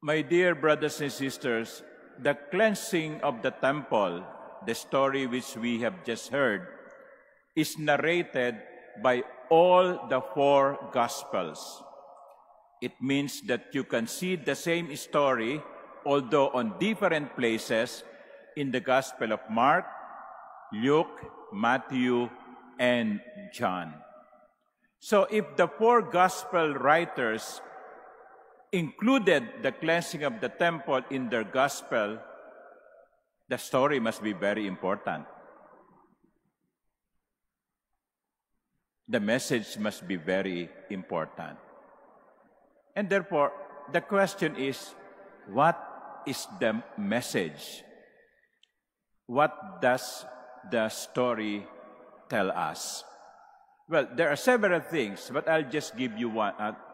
My dear brothers and sisters, the cleansing of the temple, the story which we have just heard, is narrated by all the four Gospels. It means that you can see the same story, although on different places, in the Gospel of Mark, Luke, Matthew, and John. So if the four Gospel writers included the cleansing of the temple in their Gospel, the story must be very important. The message must be very important. And therefore, the question is, what is the message? What does the story tell us? Well, there are several things, but I'll just give you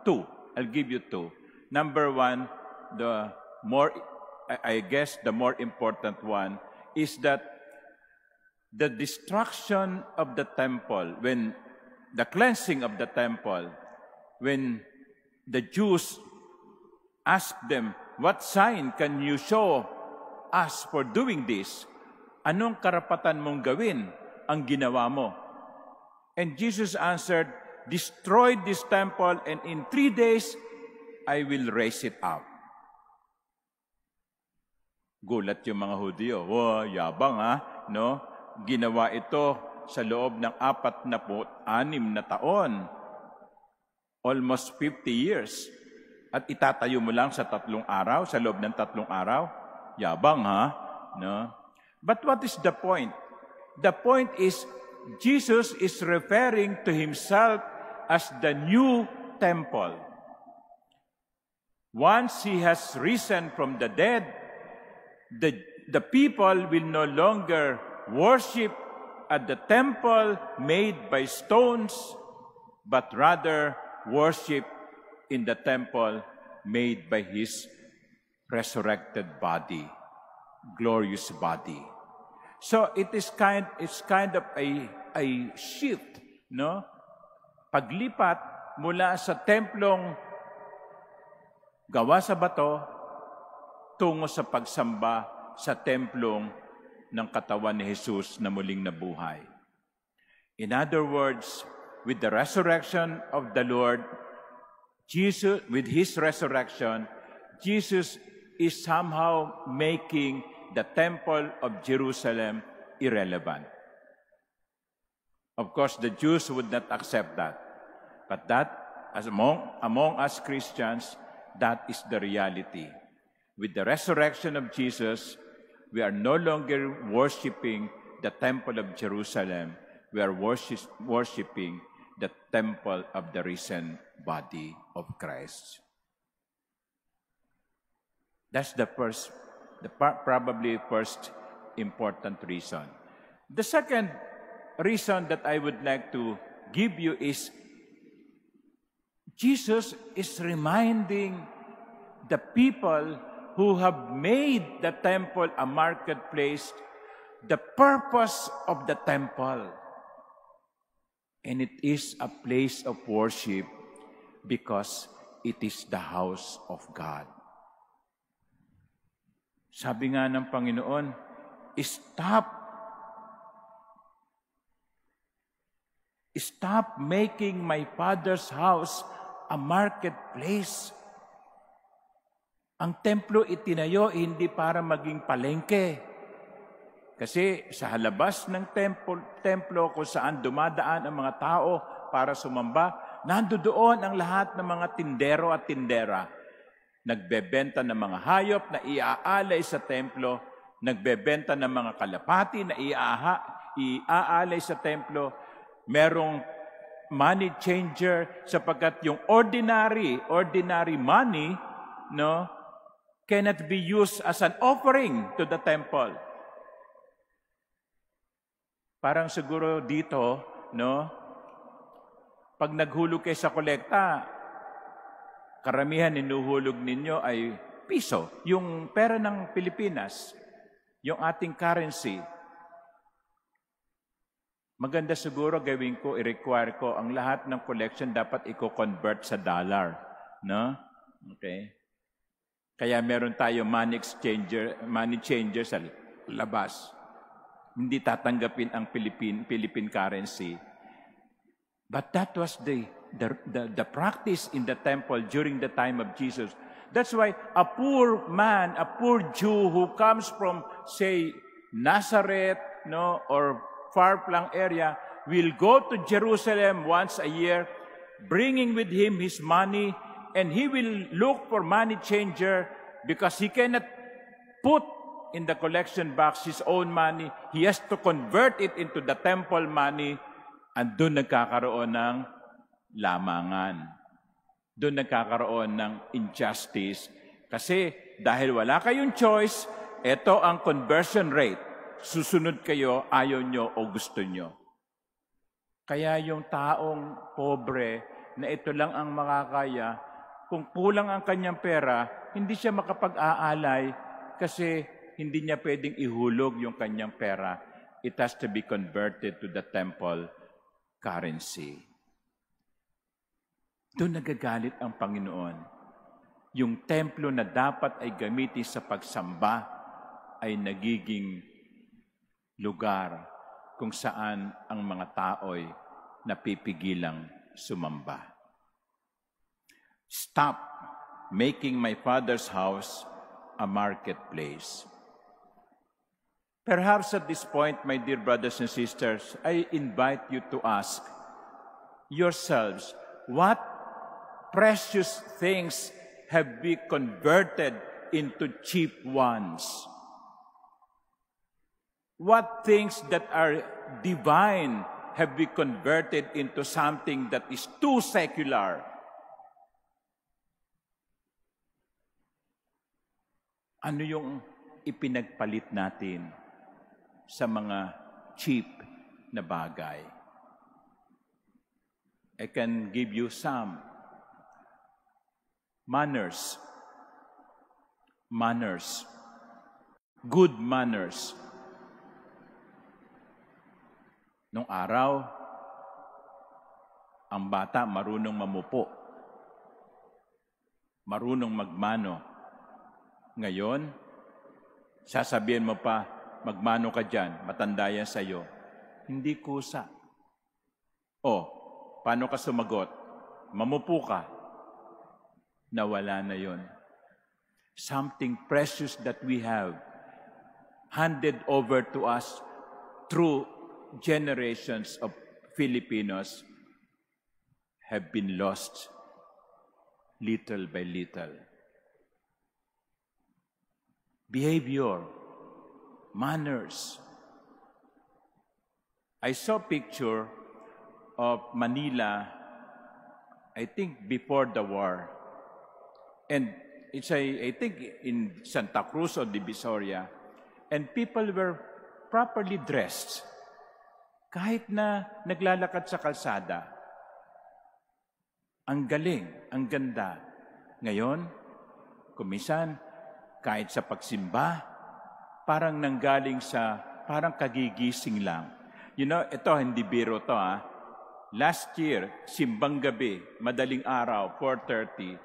two. I'll give you two. Number one, the more important one is that the destruction of the temple, when the cleansing of the temple, when the Jews asked them, "What sign can you show us for doing this?" Anong karapatan mong gawin ang ginawa mo? And Jesus answered, "Destroy this temple, and in 3 days, I will raise it up." Gulat yung mga Hudyo. Wow, yabang ha, no? Ginawa ito sa loob ng 46 na taon. Almost 50 years. At itatayo mo lang sa 3 araw, sa loob ng 3 araw? Yabang ha, no? But what is the point? The point is, Jesus is referring to himself as the new temple. Once he has risen from the dead, the people will no longer worship at the temple made by stones, but rather worship in the temple made by his resurrected body, glorious body. So it's kind of a shift, no? Paglipat mula sa templong gawa sa bato tungo sa pagsamba sa templong ng katawan ni Jesus na muling nabuhay. In other words, with the resurrection of the Lord, Jesus, with his resurrection, Jesus is somehow making the temple of Jerusalem irrelevant. Of course, the Jews would not accept that. But that, as among us Christians, that is the reality. With the resurrection of Jesus, we are no longer worshiping the temple of Jerusalem. We are worshiping the temple of the risen body of Christ. That's probably first important reason. The second reason that I would like to give you is Jesus is reminding the people who have made the temple a marketplace the purpose of the temple. And it is a place of worship because it is the house of God. Sabi nga ng Panginoon, Stop making my Father's house a marketplace. Ang templo itinayo hindi para maging palengke. Kasi sa halabas ng templo kung saan dumadaan ang mga tao para sumamba, nandoon ang lahat ng mga tindero at tindera. Nagbebenta ng mga hayop na iaalay sa templo, nagbebenta ng mga kalapati na iaalay sa templo, merong money changer sapagkat yung ordinary money, no, cannot be used as an offering to the temple. Parang siguro dito, no, pag naghulog kayo sa kolekta, karamihan inuhulog ninyo ay piso, yung pera ng Pilipinas, yung ating currency. Maganda siguro gawin ko, i-require ko, ang lahat ng collection dapat i-convert sa dollar. No? Okay? Kaya meron tayo money changer sa labas. Hindi tatanggapin ang Philippine currency. But that was the practice in the temple during the time of Jesus. That's why a poor man, a poor Jew who comes from, say, Nazareth, or far-flung area, will go to Jerusalem once a year, bringing with him his money, and he will look for money changer because he cannot put in the collection box his own money. He has to convert it into the temple money, and doon nagkakaroon ng lamangan. Doon nagkakaroon ng injustice. Kasi dahil wala kayong choice, ito ang conversion rate. Susunod kayo, ayaw nyo o gusto nyo. Kaya yung taong pobre na ito lang ang makakaya, kung kulang ang kanyang pera, hindi siya makapag-aalay kasi hindi niya pwedeng ihulog yung kanyang pera. It has to be converted to the temple currency. Doon nagagalit ang Panginoon. Yung templo na dapat ay gamitin sa pagsamba ay nagiging lugar kung saan ang mga tao'y napipigilang sumamba. Stop making my Father's house a marketplace. Perhaps at this point, my dear brothers and sisters, I invite you to ask yourselves, what precious things have we converted into cheap ones? What things that are divine have we converted into something that is too secular? Ano yung ipinagpalit natin sa mga cheap na bagay? I can give you some. Manners. Manners. Good manners. Nung araw, ang bata marunong mamupo. Marunong magmano. Ngayon, sasabihin mo pa, magmano ka dyan, matanda yan sa'yo. Hindi kusa. Paano ka sumagot? Mamupo ka. Nawala na yon. Something precious that we have handed over to us through generations of Filipinos have been lost little by little. Behavior, manners. I saw a picture of Manila, I think before the war. And it's I think in Santa Cruz or Divisoria. And people were properly dressed. Kahit na naglalakad sa kalsada. Ang galing, ang ganda. Ngayon, kumisan, kahit sa pagsimba, parang nanggaling sa, parang kagigising lang. You know, ito, hindi biro to Last year, simbang gabi, madaling araw, 4:30.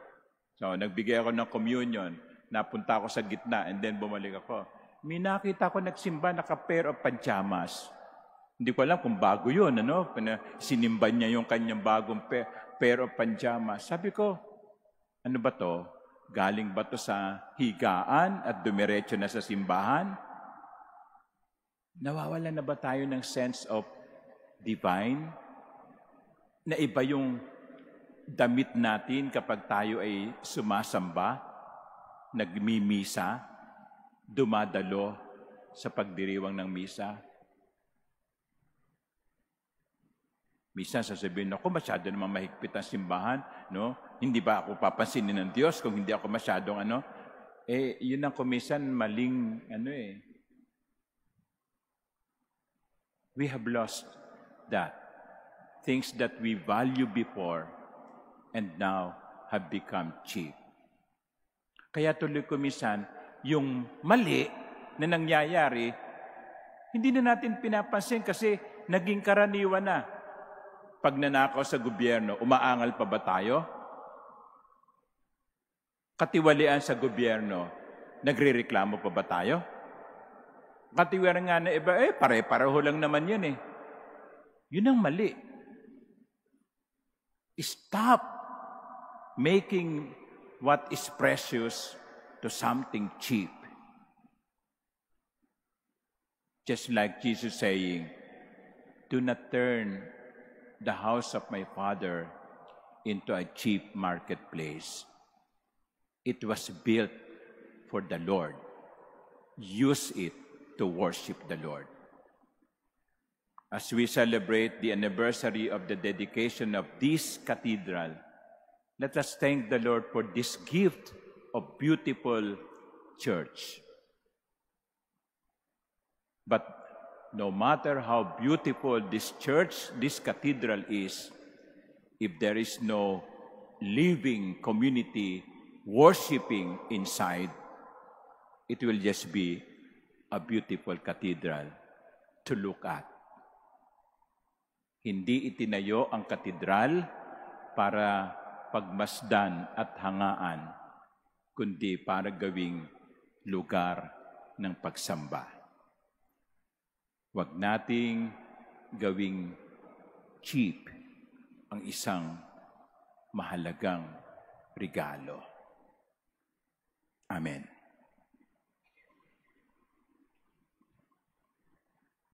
So, nagbigay ako ng communion. Napunta ako sa gitna and then bumalik ako. May nakita ko nagsimba, naka-pair of pajamas. Hindi ko alam kung bago yun, Sinimba niya yung kanyang bagong pair of pajamas. Sabi ko, ano ba to? Galing ba to sa higaan at dumiretso na sa simbahan? Nawawala na ba tayo ng sense of divine? Na iba yung damit natin kapag tayo ay sumasamba, nagmimisa, dumadalo sa pagdiriwang ng misa? Minsan sasabihin, ako masyado naman mahigpit ang simbahan, Hindi ba ako papansinin ng Diyos kung hindi ako masyadong yun ang kumisan maling We have lost that. Things that we value before and now have become cheap. Kaya tuloy kumisan, yung mali na nangyayari, hindi na natin pinapansin kasi naging karaniwan na. Pag nanakaw sa gobyerno, umaangal pa ba tayo? Katiwalian sa gobyerno, nagrereklamo pa ba tayo? Katiwalian nga na iba, pare-pareho lang naman yan eh. Yun ang mali. Stop making what is precious to something cheap. Just like Jesus saying, do not turn the house of my Father into a cheap marketplace. It was built for the Lord. Use it to worship the Lord. As we celebrate the anniversary of the dedication of this cathedral, let us thank the Lord for this gift of beautiful church. But no matter how beautiful this church, this cathedral is, if there is no living community worshiping inside, it will just be a beautiful cathedral to look at. Hindi itinayo ang katedral para pagmasdan at hangaan, kundi para gawing lugar ng pagsamba. Huwag nating gawing cheap ang isang mahalagang regalo. Amen.